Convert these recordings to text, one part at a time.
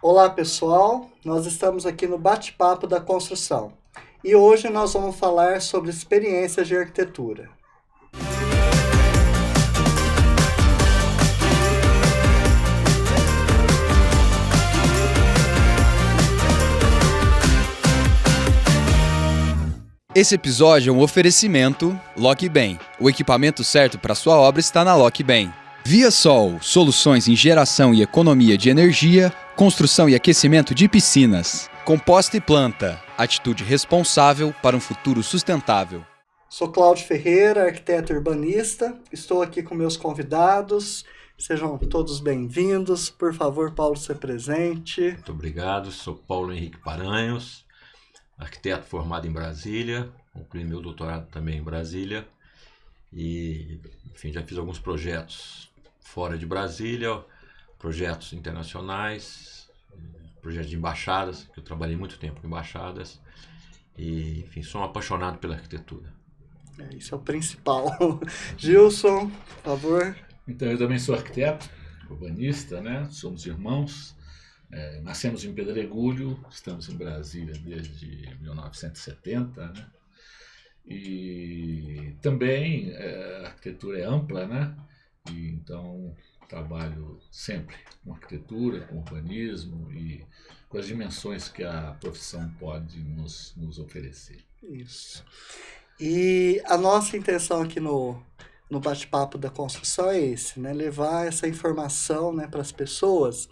Olá pessoal, nós estamos aqui no Bate-Papo da Construção e hoje nós vamos falar sobre experiências de arquitetura. Esse episódio é um oferecimento LockBem. O equipamento certo para sua obra está na LockBem. Via Sol, soluções em geração e economia de energia, construção e aquecimento de piscinas. Composta e planta, atitude responsável para um futuro sustentável. Sou Cláudio Ferreira, arquiteto urbanista, estou aqui com meus convidados, sejam todos bem-vindos. Por favor, Paulo, se presente. Muito obrigado, sou Paulo Henrique Paranhos, arquiteto formado em Brasília, concluí meu doutorado também em Brasília e, enfim, já fiz alguns projetos fora de Brasília, projetos internacionais, projetos de embaixadas, que eu trabalhei muito tempo com embaixadas e, enfim, sou um apaixonado pela arquitetura. Isso é o principal. Gilson, por favor. Então, eu também sou arquiteto, urbanista, né? Somos irmãos. Nascemos em Pedregulho, estamos em Brasília desde 1970, né? E também a arquitetura é ampla, né? E então trabalho sempre com arquitetura, com urbanismo e com as dimensões que a profissão pode nos oferecer. Isso. E a nossa intenção aqui no Bate-Papo da Construção é esse, né? Levar essa informação, né, para as pessoas.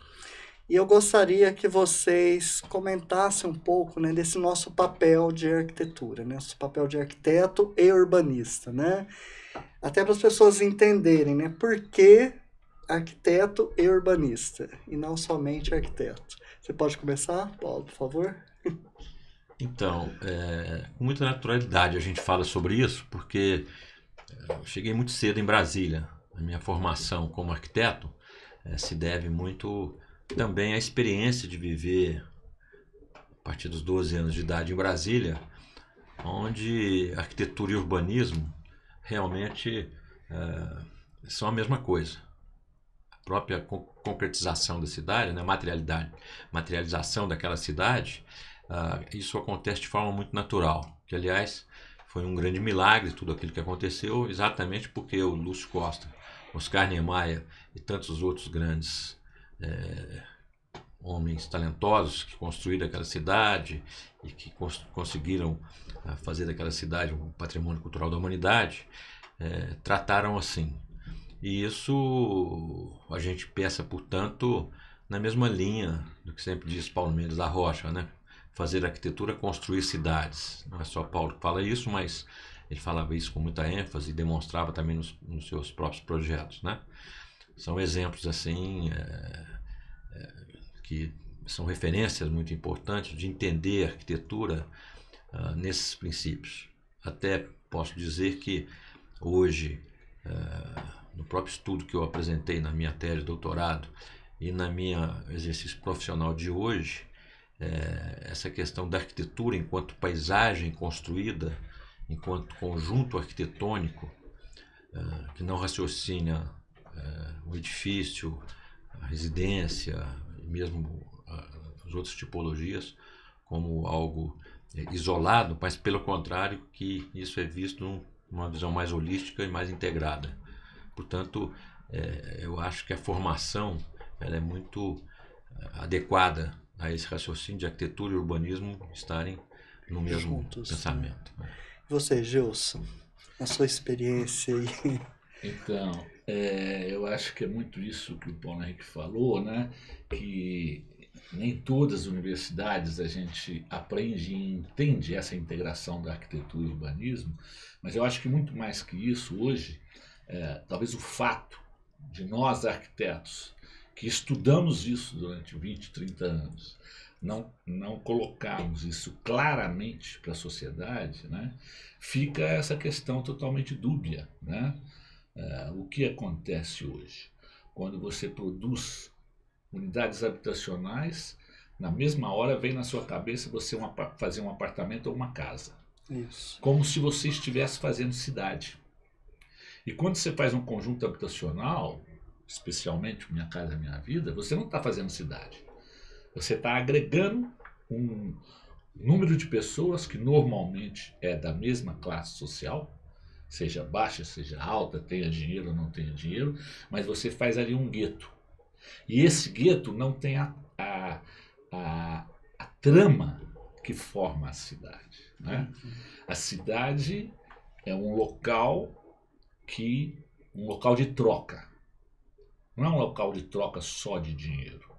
E eu gostaria que vocês comentassem um pouco, né, desse nosso papel de arquitetura, né, nosso papel de arquiteto e urbanista, né? Até para as pessoas entenderem, né, por que arquiteto e urbanista, e não somente arquiteto. Você pode começar, Paulo, por favor? Então, com muita naturalidade a gente fala sobre isso, porque eu cheguei muito cedo em Brasília. A minha formação como arquiteto se deve muito também à experiência de viver a partir dos 12 anos de idade em Brasília, onde arquitetura e urbanismo realmente são a mesma coisa. A própria concretização da cidade, né, materialização daquela cidade, isso acontece de forma muito natural, que aliás foi um grande milagre tudo aquilo que aconteceu, exatamente porque o Lúcio Costa, Oscar Niemeyer e tantos outros grandes homens talentosos que construíram aquela cidade e que conseguiram fazer daquela cidade um patrimônio cultural da humanidade, trataram assim. E isso a gente pensa, portanto, na mesma linha do que sempre diz Paulo Mendes da Rocha, né? Fazer arquitetura, construir cidades. Não é só Paulo que fala isso, mas ele falava isso com muita ênfase e demonstrava também nos seus próprios projetos, né? São exemplos assim que são referências muito importantes de entender a arquitetura nesses princípios. Até posso dizer que hoje, no próprio estudo que eu apresentei na minha tese de doutorado e na minha exercício profissional de hoje, essa questão da arquitetura enquanto paisagem construída, enquanto conjunto arquitetônico, que não raciocina o edifício, a residência, e mesmo as outras tipologias, como algo isolado, mas pelo contrário, que isso é visto numa visão mais holística e mais integrada. Portanto, eu acho que a formação ela é muito adequada a esse raciocínio de arquitetura e urbanismo estarem no mesmo Juntos, pensamento. Né? Você, Gilson, a sua experiência aí. Então, eu acho que é muito isso que o Paulo Henrique falou, né? Que nem todas as universidades a gente aprende e entende essa integração da arquitetura e urbanismo, mas eu acho que muito mais que isso hoje, talvez o fato de nós arquitetos que estudamos isso durante 20, 30 anos, não colocarmos isso claramente para a sociedade, né? Fica essa questão totalmente dúbia, né? O que acontece hoje? Quando você produz unidades habitacionais, na mesma hora vem na sua cabeça você fazer um apartamento ou uma casa. Isso. Como se você estivesse fazendo cidade. E quando você faz um conjunto habitacional, especialmente Minha Casa Minha Vida, você não está fazendo cidade. Você está agregando um número de pessoas que normalmente é da mesma classe social, seja baixa, seja alta, tenha dinheiro ou não tenha dinheiro, mas você faz ali um gueto. E esse gueto não tem a trama que forma a cidade, né? A cidade é um local de troca. Não é um local de troca só de dinheiro.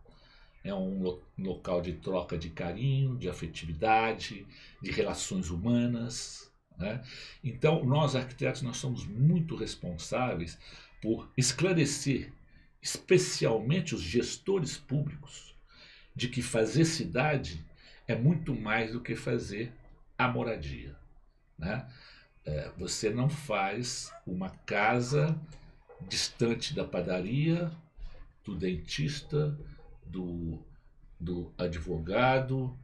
É um local de troca de carinho, de afetividade, de relações humanas, né? Então, nós arquitetos, nós somos muito responsáveis por esclarecer, especialmente os gestores públicos, de que fazer cidade é muito mais do que fazer a moradia, né? Você não faz uma casa distante da padaria, do dentista, do advogado,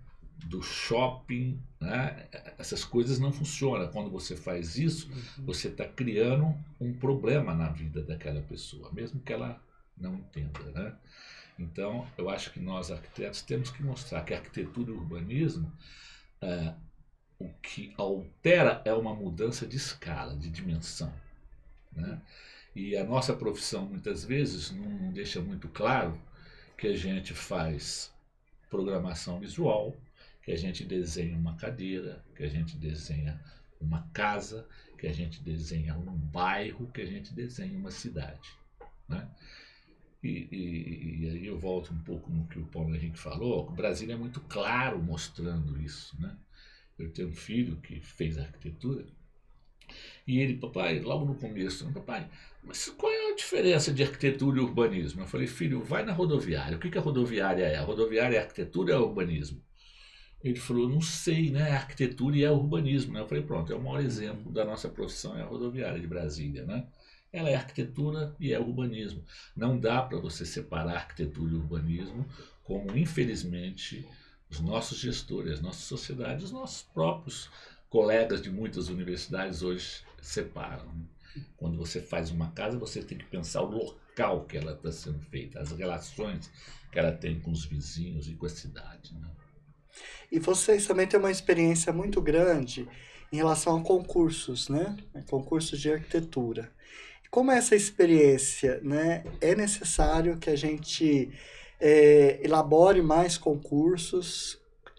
do shopping, né? Essas coisas não funcionam. Quando você faz isso, você está criando um problema na vida daquela pessoa, mesmo que ela não entenda, né? Então, eu acho que nós arquitetos temos que mostrar que a arquitetura e o urbanismo, o que altera é uma mudança de escala, de dimensão, né? E a nossa profissão, muitas vezes, não deixa muito claro que a gente faz programação visual, que a gente desenha uma cadeira, que a gente desenha uma casa, que a gente desenha um bairro, que a gente desenha uma cidade, né? E aí eu volto um pouco no que o Paulo Henrique falou. O Brasil é muito claro mostrando isso, né? Eu tenho um filho que fez arquitetura e ele, papai, logo no começo, papai, mas qual é a diferença de arquitetura e urbanismo? Eu falei, filho, vai na rodoviária. O que a rodoviária é? A rodoviária é arquitetura ou é urbanismo? Ele falou, não sei, né? É arquitetura e é urbanismo, né? Eu falei, pronto, é o maior exemplo da nossa profissão, é a rodoviária de Brasília, né? Ela é arquitetura e é urbanismo. Não dá para você separar arquitetura e urbanismo, como infelizmente os nossos gestores, as nossas sociedades, os nossos próprios colegas de muitas universidades hoje separam. Quando você faz uma casa, você tem que pensar o local que ela está sendo feita, as relações que ela tem com os vizinhos e com a cidade, né? E vocês também têm uma experiência muito grande em relação a concursos, né? Concursos de arquitetura. Como é essa experiência, né? É necessário que a gente elabore mais concursos.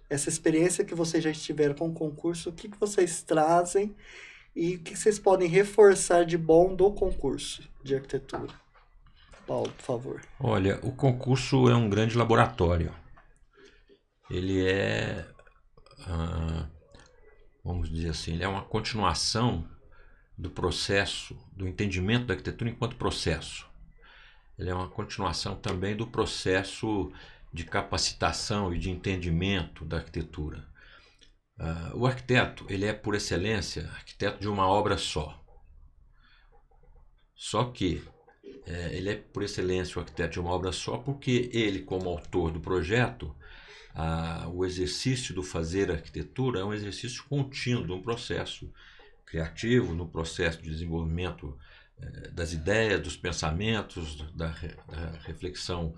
Essa experiência que vocês já tiveram com o concurso, o que vocês trazem e o que vocês podem reforçar de bom do concurso de arquitetura? Paulo, por favor. Olha, o concurso é um grande laboratório. Ele é, vamos dizer assim, ele é uma continuação do processo, do entendimento da arquitetura enquanto processo. Ele é uma continuação também do processo de capacitação e de entendimento da arquitetura. O arquiteto, ele é por excelência arquiteto de uma obra só. Só que ele é por excelência o arquiteto de uma obra só porque ele, como autor do projeto, o exercício do fazer arquitetura é um exercício contínuo de um processo criativo, no processo de desenvolvimento das ideias, dos pensamentos, da reflexão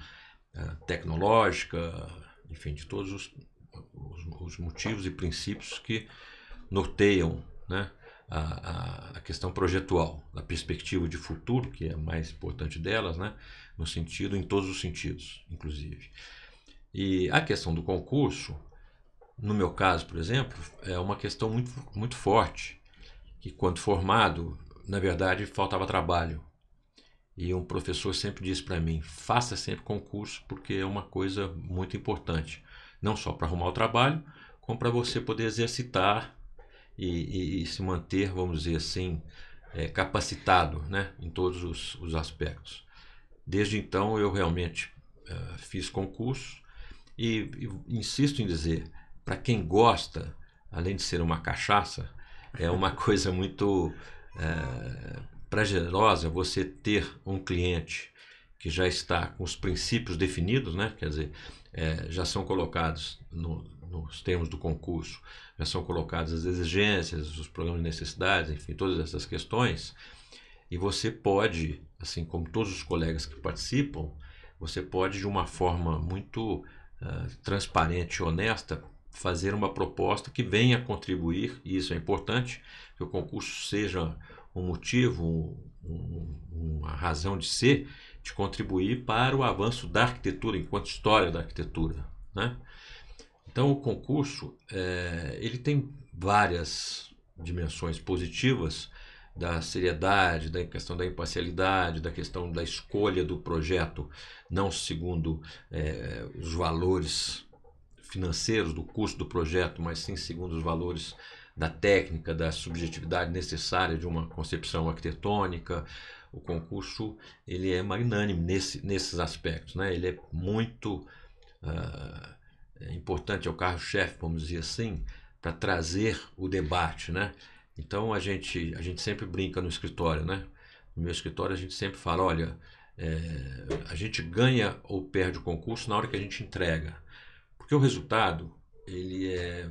tecnológica, enfim, de todos os motivos e princípios que norteiam, né, a questão projetual, a perspectiva de futuro, que é a mais importante delas, né, no sentido, em todos os sentidos, inclusive. E a questão do concurso, no meu caso, por exemplo, é uma questão muito, muito forte, que quando formado, na verdade, faltava trabalho. E um professor sempre disse para mim, faça sempre concurso, porque é uma coisa muito importante. Não só para arrumar o trabalho, como para você poder exercitar e se manter, vamos dizer assim, capacitado, né, em todos os aspectos. Desde então, eu realmente fiz concurso e insisto em dizer, para quem gosta, além de ser uma cachaça, é uma coisa muito prazerosa você ter um cliente que já está com os princípios definidos, né? Quer dizer, já são colocados nos termos do concurso, já são colocadas as exigências, os programas de necessidades, enfim, todas essas questões, e você pode, assim como todos os colegas que participam, você pode de uma forma muito transparente e honesta, fazer uma proposta que venha contribuir, e isso é importante, que o concurso seja um motivo, uma razão de ser, de contribuir para o avanço da arquitetura, enquanto história da arquitetura, né? Então o concurso ele tem várias dimensões positivas, da seriedade, da questão da imparcialidade, da questão da escolha do projeto, não segundo os valores financeiros do custo do projeto, mas sim segundo os valores da técnica, da subjetividade necessária de uma concepção arquitetônica. O concurso ele é magnânime nesses aspectos, né? Ele é muito importante, é o carro-chefe, vamos dizer assim, para trazer o debate, né? Então a gente sempre brinca no escritório, né? No meu escritório a gente sempre fala, olha, a gente ganha ou perde o concurso na hora que a gente entrega, porque o resultado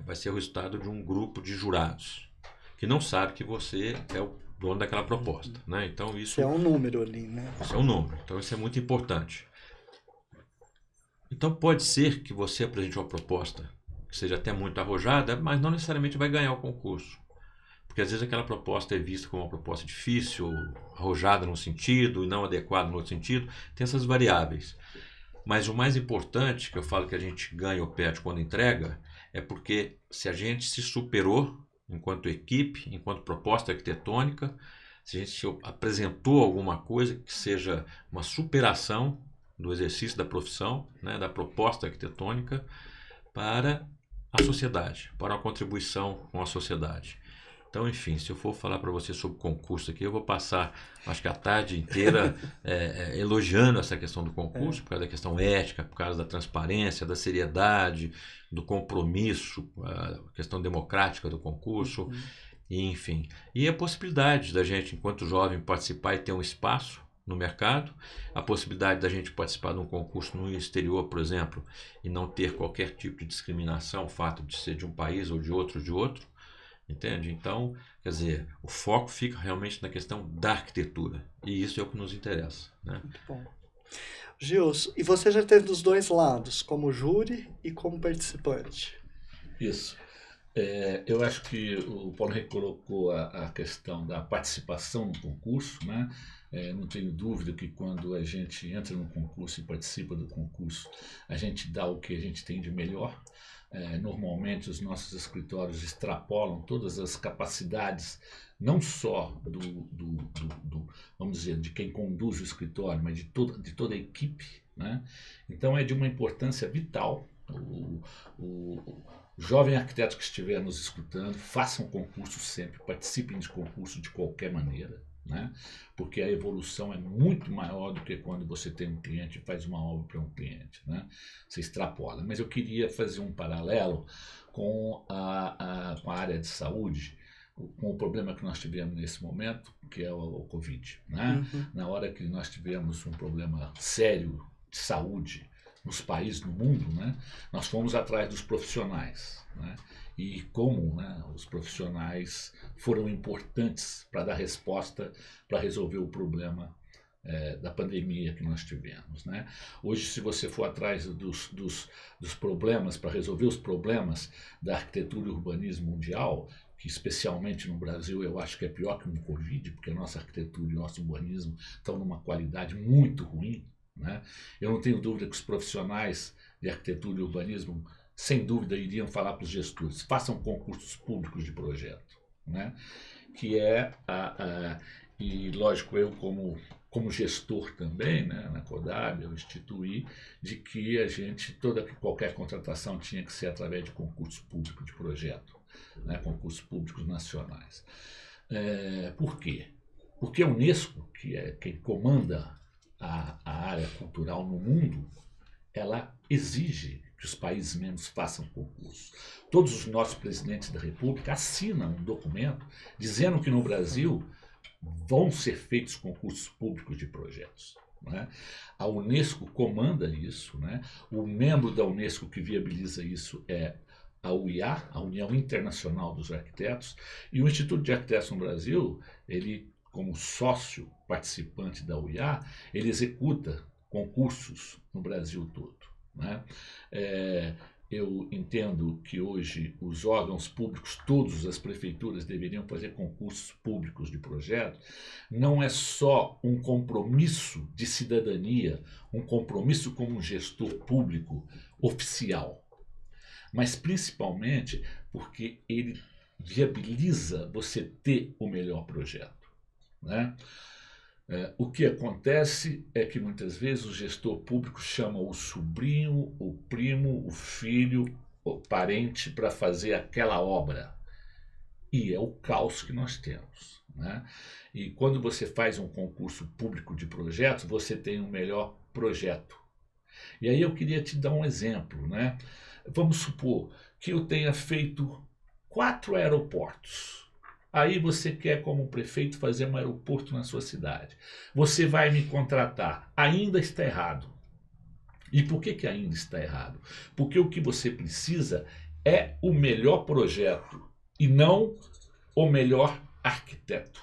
vai ser o resultado de um grupo de jurados que não sabe que você é o dono daquela proposta, né? Então isso é um número ali, né? Isso é um número, então isso é muito importante. Então pode ser que você apresente uma proposta que seja até muito arrojada, mas não necessariamente vai ganhar o concurso. Porque às vezes aquela proposta é vista como uma proposta difícil, arrojada num sentido e não adequada no outro sentido. Tem essas variáveis. Mas o mais importante, que eu falo que a gente ganha ou perde quando entrega, é porque se a gente se superou enquanto equipe, enquanto proposta arquitetônica, se a gente apresentou alguma coisa que seja uma superação do exercício da profissão, né, da proposta arquitetônica, para a sociedade, para a contribuição com a sociedade. Então, enfim, se eu for falar para você sobre concurso aqui, eu vou passar, acho que a tarde inteira elogiando essa questão do concurso, por causa da questão ética, por causa da transparência, da seriedade, do compromisso, a questão democrática do concurso, e, enfim. E a possibilidade da gente, enquanto jovem, participar e ter um espaço no mercado, a possibilidade da gente participar de um concurso no exterior, por exemplo, e não ter qualquer tipo de discriminação, o fato de ser de um país ou de outro, entende? Então, quer dizer, o foco fica realmente na questão da arquitetura, e isso é o que nos interessa, né? Muito bom. Gilson, e você já teve dos dois lados, como júri e como participante? Isso. Eu acho que o Paulo Henrique colocou a questão da participação no concurso, né? Não tenho dúvida que quando a gente entra no concurso e participa do concurso, a gente dá o que a gente tem de melhor. Normalmente os nossos escritórios extrapolam todas as capacidades, não só vamos dizer, de quem conduz o escritório, mas de toda a equipe, né? Então é de uma importância vital. O jovem arquiteto que estiver nos escutando, façam concurso sempre, participem de concurso de qualquer maneira, né? Porque a evolução é muito maior do que quando você tem um cliente e faz uma obra para um cliente, né? Você extrapola. Mas eu queria fazer um paralelo com a área de saúde, com o problema que nós tivemos nesse momento, que é o Covid, né? Na hora que nós tivemos um problema sério de saúde nos países, no mundo, né? Nós fomos atrás dos profissionais, né? E como, né, os profissionais foram importantes para dar resposta, para resolver o problema da pandemia que nós tivemos, né? Hoje, se você for atrás dos problemas, para resolver os problemas da arquitetura e urbanismo mundial, que especialmente no Brasil eu acho que é pior que no Covid, porque a nossa arquitetura e o nosso urbanismo estão numa qualidade muito ruim, né? Eu não tenho dúvida que os profissionais de arquitetura e urbanismo, sem dúvida, iriam falar para os gestores, façam concursos públicos de projeto, né? Que e lógico, eu como gestor também, né, na Codab, eu instituí de que qualquer contratação tinha que ser através de concurso público de projeto, né, concursos públicos nacionais. Por quê? Porque a Unesco, que é quem comanda a área cultural no mundo, ela exige que os países membros façam concurso. Todos os nossos presidentes da República assinam um documento dizendo que no Brasil vão ser feitos concursos públicos de projetos, né? A Unesco comanda isso, né? O membro da Unesco que viabiliza isso é a UIA, a União Internacional dos Arquitetos, e o Instituto de Arquitetos no Brasil, ele, como sócio participante da UIA, ele executa concursos no Brasil todo, né? Eu entendo que hoje os órgãos públicos, todas as prefeituras deveriam fazer concursos públicos de projetos. Não é só um compromisso de cidadania, um compromisso como um gestor público oficial, mas principalmente porque ele viabiliza você ter o melhor projeto, né? O que acontece é que muitas vezes o gestor público chama o sobrinho, o primo, o filho, o parente para fazer aquela obra. E é o caos que nós temos, né? E quando você faz um concurso público de projetos, você tem um melhor projeto. E aí eu queria te dar um exemplo, né? Vamos supor que eu tenha feito 4 aeroportos. Aí você quer, como prefeito, fazer um aeroporto na sua cidade. Você vai me contratar. Ainda está errado. E por que ainda está errado? Porque o que você precisa é o melhor projeto e não o melhor arquiteto,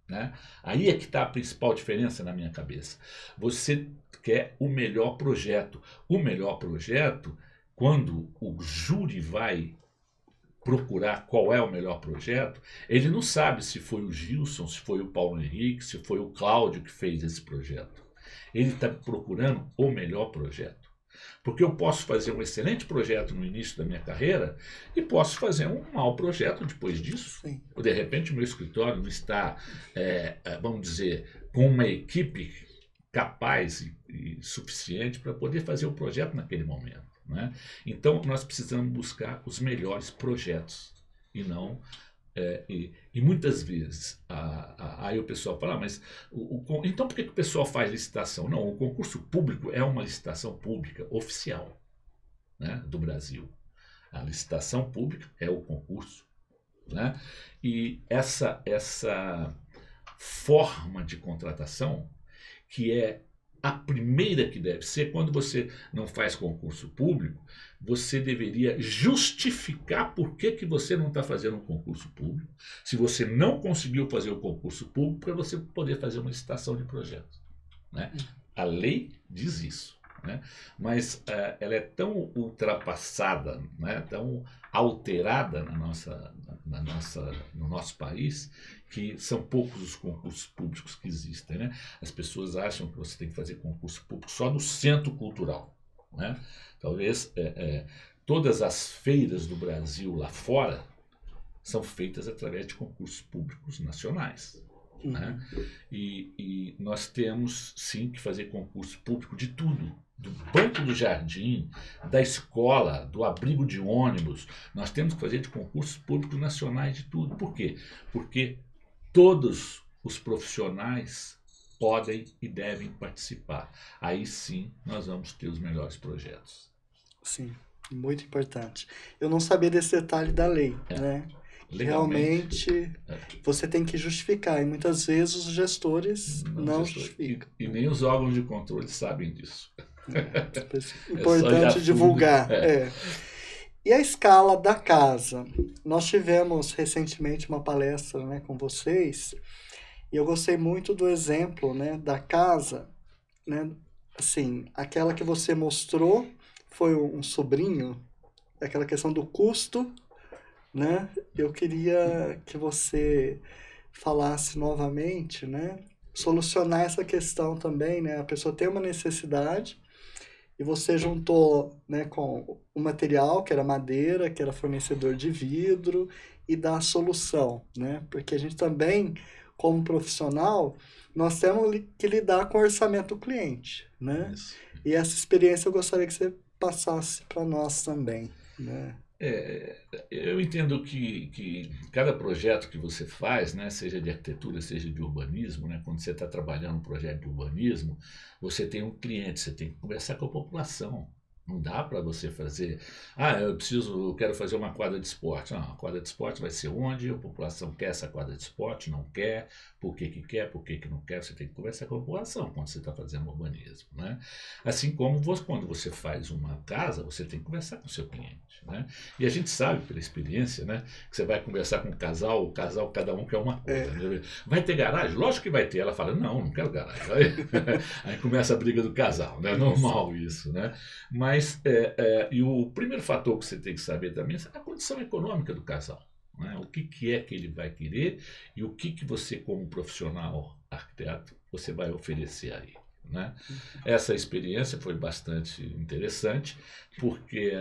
né? Aí é que está a principal diferença na minha cabeça. Você quer o melhor projeto. O melhor projeto, quando o júri vai procurar qual é o melhor projeto, ele não sabe se foi o Gilson, se foi o Paulo Henrique, se foi o Cláudio que fez esse projeto. Ele está procurando o melhor projeto. Porque eu posso fazer um excelente projeto no início da minha carreira e posso fazer um mau projeto depois disso. Sim. De repente o meu escritório não está, vamos dizer, com uma equipe capaz e suficiente para poder fazer o projeto naquele momento, né? Então nós precisamos buscar os melhores projetos e não e muitas vezes aí o pessoal fala, mas então por que o pessoal faz licitação? Não, o concurso público é uma licitação pública oficial, né, do Brasil. A licitação pública é o concurso, né? E essa forma de contratação, que é a primeira que deve ser, quando você não faz concurso público, você deveria justificar por que você não está fazendo um concurso público, se você não conseguiu fazer o concurso público, para você poder fazer uma licitação de projeto, né? A lei diz isso, né? Mas ela é tão ultrapassada, né? Tão alterada no nosso país, que são poucos os concursos públicos que existem, né? As pessoas acham que você tem que fazer concurso público só no centro cultural, né? Talvez todas as feiras do Brasil lá fora são feitas através de concursos públicos nacionais, né? E nós temos sim que fazer concurso público de tudo, do banco do jardim, da escola, do abrigo de ônibus. Nós temos que fazer de concursos públicos nacionais de tudo. Por quê? Porque todos os profissionais podem e devem participar. Aí sim nós vamos ter os melhores projetos. Sim, muito importante. Eu não sabia desse detalhe da lei, né? Realmente você tem que justificar, e muitas vezes os gestores não justificam. E nem os órgãos de controle sabem disso. Importante divulgar. E a escala da casa? Nós tivemos recentemente uma palestra, né, com vocês, e eu gostei muito do exemplo, né, da casa, né, assim, aquela que você mostrou foi um sobrinho, aquela questão do custo, né? Eu queria que você falasse novamente, né? Solucionar essa questão também, né? A pessoa tem uma necessidade e você juntou, né, com o material, que era madeira, que era fornecedor de vidro, e dá a solução, né? Porque a gente também, como profissional, nós temos que lidar com o orçamento do cliente, né? Isso. E essa experiência eu gostaria que você passasse para nós também, né? Eu entendo que cada projeto que você faz, né, seja de arquitetura, seja de urbanismo, né, quando você está trabalhando um projeto de urbanismo, você tem um cliente, você tem que conversar com a população, Não dá para você fazer, eu quero fazer uma quadra de esporte. Não, a quadra de esporte vai ser onde a população quer essa quadra de esporte, não quer, por que quer, por que não quer. Você tem que conversar com a população quando você está fazendo urbanismo, né? Assim como quando você faz uma casa, você tem que conversar com o seu cliente, né? E a gente sabe, pela experiência, né, que você vai conversar com o casal, cada um quer uma coisa. Né? Vai ter garagem? Lógico que vai ter. Ela fala, não quero garagem. Aí começa a briga do casal, né? É normal isso, né? Mas, e o primeiro fator que você tem que saber também é a condição econômica do casal. Né? O que é que ele vai querer e o que você, como profissional arquiteto, você vai oferecer aí. Né? Essa experiência foi bastante interessante, porque,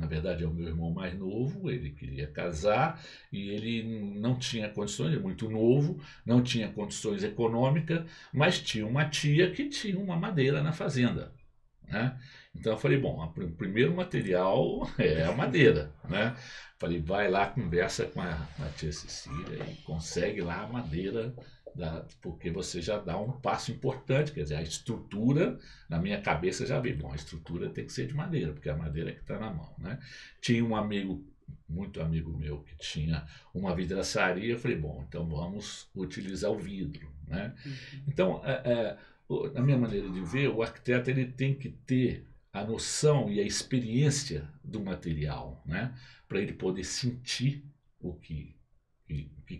na verdade, é o meu irmão mais novo, ele queria casar e ele não tinha condições, ele é muito novo, não tinha condições econômicas, mas tinha uma tia que tinha uma madeira na fazenda. Né? Então eu falei, bom, o primeiro material é a madeira, né? Falei, vai lá, conversa com a tia Cecília e consegue lá a madeira, porque você já dá um passo importante, quer dizer, a estrutura, na minha cabeça já veio, bom, a estrutura tem que ser de madeira, porque é a madeira que está na mão, né? Tinha um amigo, muito amigo meu, que tinha uma vidraçaria, eu falei, bom, então vamos utilizar o vidro, né? Então, na minha maneira de ver, o arquiteto ele tem que ter a noção e a experiência do material, né? Para ele poder sentir o que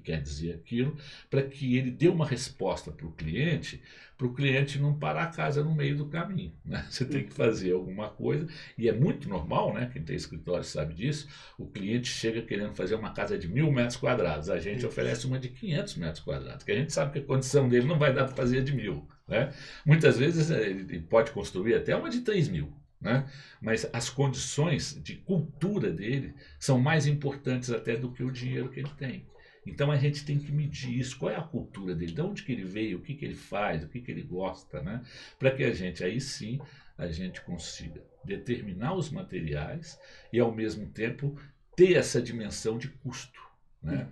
quer dizer aquilo, para que ele dê uma resposta para o cliente não parar a casa no meio do caminho. Né? Você tem que fazer alguma coisa, e é muito normal, né? Quem tem escritório sabe disso, o cliente chega querendo fazer uma casa de 1.000 metros quadrados, a gente oferece uma de 500 metros quadrados, que a gente sabe que a condição dele não vai dar para fazer de 1.000. Né? Muitas vezes ele pode construir até uma de 3.000. Né? Mas as condições de cultura dele são mais importantes até do que o dinheiro que ele tem. Então a gente tem que medir isso, qual é a cultura dele, de onde que ele veio, o que ele faz, o que ele gosta, né? Para que aí sim, a gente consiga determinar os materiais e ao mesmo tempo ter essa dimensão de custo. Né?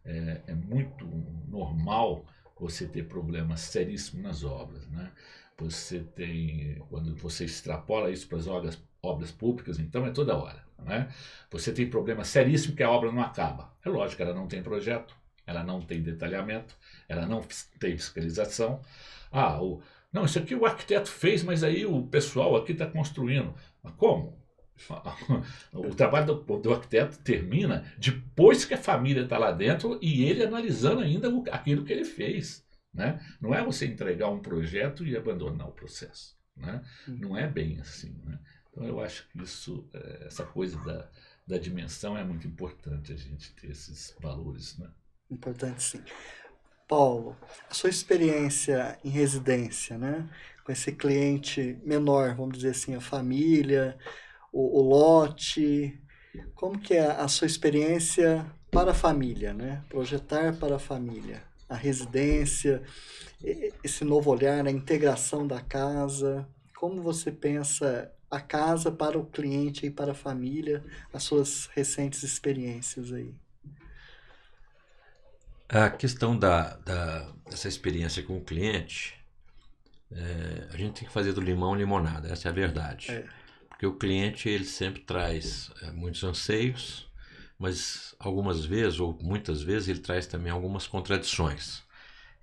É muito normal você ter problemas seríssimos nas obras. Né? Quando você extrapola isso para as obras públicas, então é toda hora. Né? Você tem problema seríssimo que a obra não acaba. É lógico, ela não tem projeto, ela não tem detalhamento, ela não tem fiscalização. Não, isso aqui o arquiteto fez, mas aí o pessoal aqui está construindo. Mas como? O trabalho do arquiteto termina depois que a família está lá dentro e ele analisando ainda aquilo que ele fez. Né? Não é você entregar um projeto e abandonar o processo. Né? Não é bem assim. Né? Então eu acho que essa coisa da dimensão é muito importante, a gente ter esses valores. Né? Importante, sim. Paulo, a sua experiência em residência, né? Com esse cliente menor, vamos dizer assim, a família, o lote, como que é a sua experiência para a família, né? Projetar para a família, a residência, esse novo olhar, a integração da casa, como você pensa a casa para o cliente e para a família, as suas recentes experiências aí? A questão dessa experiência com o cliente, a gente tem que fazer do limão limonada, essa é a verdade. Porque o cliente ele sempre traz muitos anseios, mas algumas vezes, ou muitas vezes, ele traz também algumas contradições.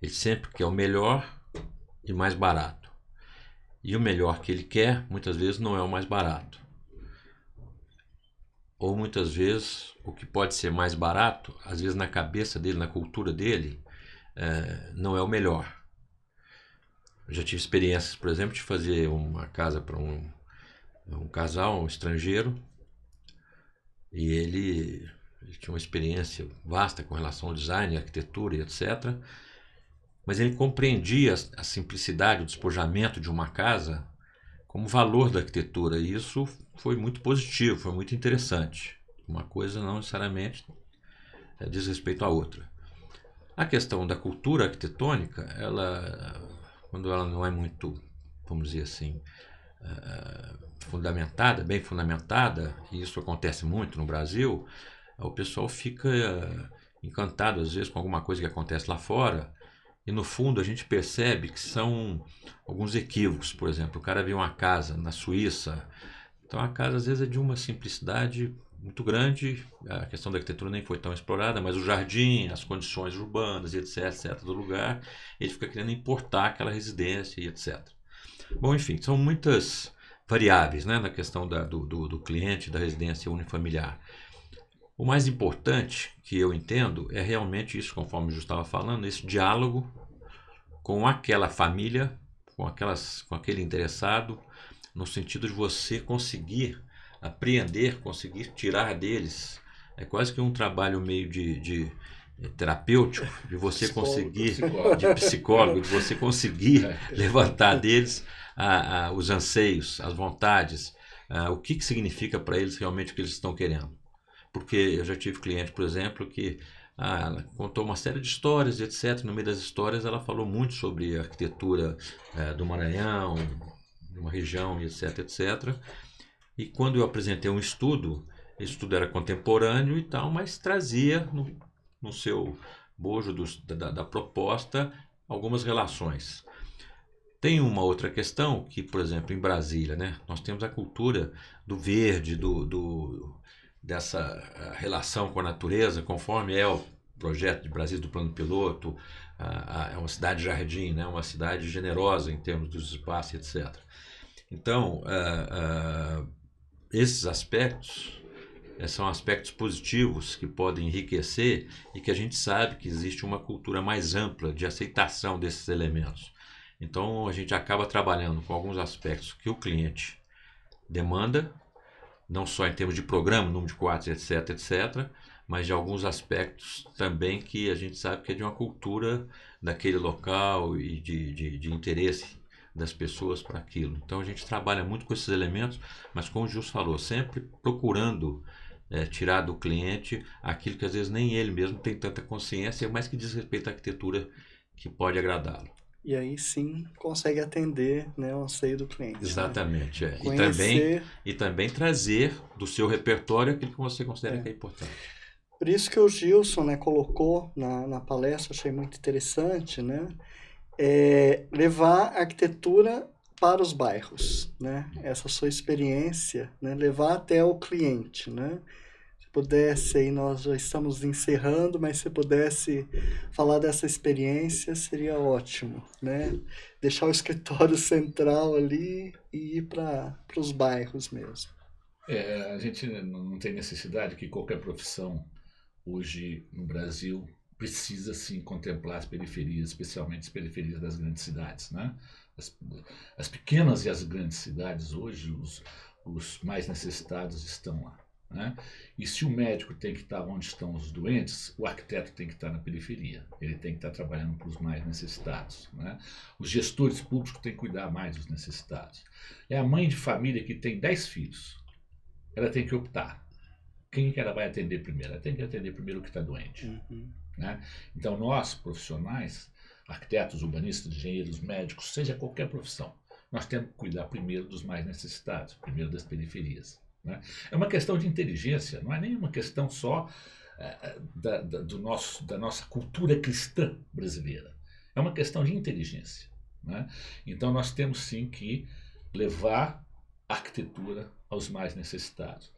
Ele sempre quer o melhor e mais barato. E o melhor que ele quer, muitas vezes, não é o mais barato. Ou muitas vezes, o que pode ser mais barato, às vezes na cabeça dele, na cultura dele, não é o melhor. Eu já tive experiências, por exemplo, de fazer uma casa para um casal, um estrangeiro, e ele tinha uma experiência vasta com relação ao design, arquitetura e etc., mas ele compreendia a simplicidade, o despojamento de uma casa como valor da arquitetura, e isso foi muito positivo, foi muito interessante. Uma coisa não necessariamente diz respeito à outra. A questão da cultura arquitetônica, quando ela não é muito, vamos dizer assim, fundamentada, bem fundamentada, e isso acontece muito no Brasil, o pessoal fica encantado às vezes com alguma coisa que acontece lá fora, E no fundo a gente percebe que são alguns equívocos. Por exemplo, o cara vê uma casa na Suíça, então a casa às vezes é de uma simplicidade muito grande, a questão da arquitetura nem foi tão explorada, mas o jardim, as condições urbanas, etc, do lugar, ele fica querendo importar aquela residência e etc. Bom, enfim, são muitas variáveis, né, na questão do cliente, da residência unifamiliar. O mais importante que eu entendo é realmente isso, conforme o Ju estava falando, esse diálogo com aquela família, com aquele interessado, no sentido de você conseguir apreender, conseguir tirar deles. É quase que um trabalho meio de terapêutico, de você conseguir, de psicólogo, de você conseguir levantar deles os anseios, as vontades, o que significa para eles realmente o que eles estão querendo. Porque eu já tive cliente, por exemplo, que ela contou uma série de histórias, etc. No meio das histórias ela falou muito sobre a arquitetura do Maranhão, de uma região, etc. E quando eu apresentei um estudo, esse estudo era contemporâneo e tal, mas trazia no seu bojo da proposta algumas relações. Tem uma outra questão que, por exemplo, em Brasília, né, nós temos a cultura do verde, dessa relação com a natureza, conforme é o projeto de Brasília do Plano Piloto, é uma cidade-jardim, né, uma cidade generosa em termos dos espaços, etc. Então, esses aspectos são aspectos positivos que podem enriquecer e que a gente sabe que existe uma cultura mais ampla de aceitação desses elementos. Então, a gente acaba trabalhando com alguns aspectos que o cliente demanda, não só em termos de programa, número de quartos, etc., mas de alguns aspectos também que a gente sabe que é de uma cultura daquele local e de interesse das pessoas para aquilo. Então a gente trabalha muito com esses elementos, mas como o Gilson falou, sempre procurando tirar do cliente aquilo que às vezes nem ele mesmo tem tanta consciência, mas que diz respeito à arquitetura que pode agradá-lo. E aí sim consegue atender, né, o anseio do cliente. Exatamente. Né? E também trazer do seu repertório aquilo que você considera que é importante. Por isso que o Gilson, né, colocou na palestra, achei muito interessante, né, levar a arquitetura para os bairros, né, essa sua experiência, né, levar até o cliente, né. Se pudesse, aí nós já estamos encerrando, mas se pudesse falar dessa experiência, seria ótimo, né, deixar o escritório central ali e ir para os bairros mesmo. A gente não tem necessidade que qualquer profissão hoje no Brasil precisa sim contemplar as periferias, especialmente as periferias das grandes cidades, né? As pequenas e as grandes cidades hoje, os mais necessitados estão lá, né? E se o médico tem que estar onde estão os doentes, o arquiteto tem que estar na periferia, ele tem que estar trabalhando para os mais necessitados, né? Os gestores públicos têm que cuidar mais dos necessitados. É a mãe de família que tem 10 filhos, ela tem que optar. Quem que ela vai atender primeiro? Ela tem que atender primeiro o que está doente. Uhum. Né? Então, nós, profissionais, arquitetos, urbanistas, engenheiros, médicos, seja qualquer profissão, nós temos que cuidar primeiro dos mais necessitados, primeiro das periferias. Né? É uma questão de inteligência, não é nem uma questão só da nossa cultura cristã brasileira. É uma questão de inteligência. Né? Então, nós temos sim que levar a arquitetura aos mais necessitados.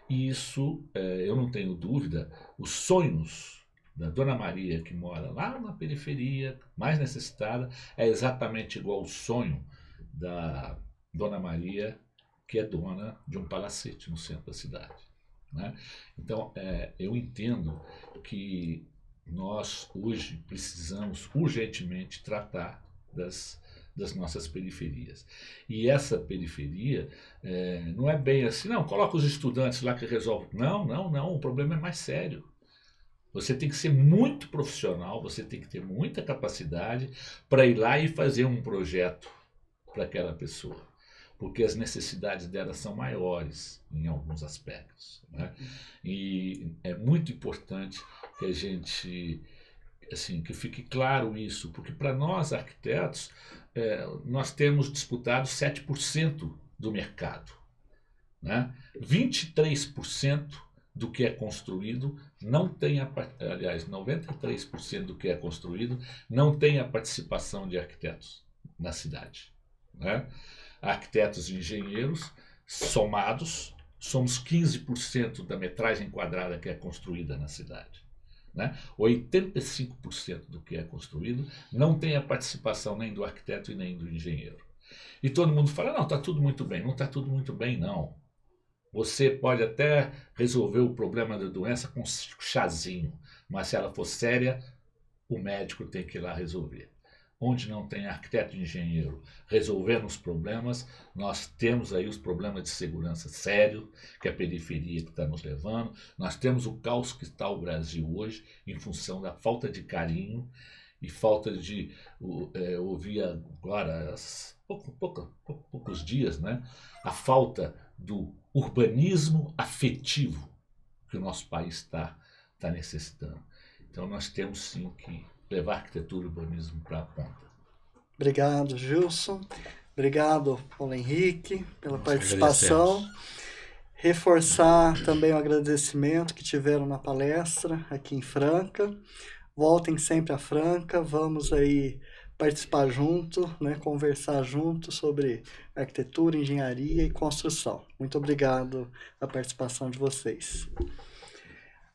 E isso, eu não tenho dúvida, os sonhos da Dona Maria, que mora lá na periferia, mais necessitada, é exatamente igual ao sonho da Dona Maria, que é dona de um palacete no centro da cidade. Né? Então, eu entendo que nós hoje precisamos urgentemente tratar das nossas periferias. E essa periferia não é bem assim, não, coloca os estudantes lá que resolvem. Não, o problema é mais sério. Você tem que ser muito profissional, você tem que ter muita capacidade para ir lá e fazer um projeto para aquela pessoa. Porque as necessidades dela são maiores em alguns aspectos. Né? E é muito importante que a gente, assim, que fique claro isso, porque para nós arquitetos, nós temos disputado 7% do mercado. Né? 23% do que é construído não tem, aliás, 93% do que é construído não tem a participação de arquitetos na cidade, né? Arquitetos e engenheiros somados, somos 15% da metragem quadrada que é construída na cidade, né? 85% do que é construído não tem a participação nem do arquiteto e nem do engenheiro. E todo mundo fala, não, está tudo muito bem. Não está tudo muito bem, não. Você pode até resolver o problema da doença com um chazinho, mas se ela for séria, o médico tem que ir lá resolver. Onde não tem arquiteto e engenheiro resolvendo os problemas, nós temos aí os problemas de segurança sérios, que a periferia está nos levando. Nós temos o caos que está o Brasil hoje, em função da falta de carinho e falta de... ouvir agora, há poucos dias, né, a falta do urbanismo afetivo que o nosso país está necessitando. Então nós temos sim que levar arquitetura e urbanismo para a ponta. Obrigado, Gilson. Obrigado, Paulo Henrique, pela participação. Reforçar também o agradecimento que tiveram na palestra aqui em Franca. Voltem sempre a Franca, vamos aí participar junto, né, conversar junto sobre arquitetura, engenharia e construção. Muito obrigado a participação de vocês.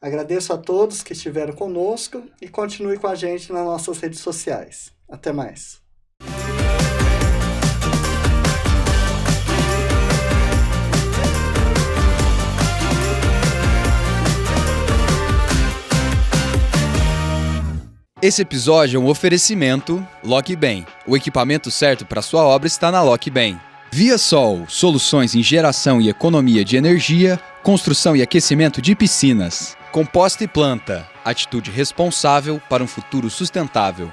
Agradeço a todos que estiveram conosco e continue com a gente nas nossas redes sociais. Até mais. Esse episódio é um oferecimento LocBem. O equipamento certo para sua obra está na LocBem. ViaSol, soluções em geração e economia de energia, construção e aquecimento de piscinas. Composta e planta, atitude responsável para um futuro sustentável.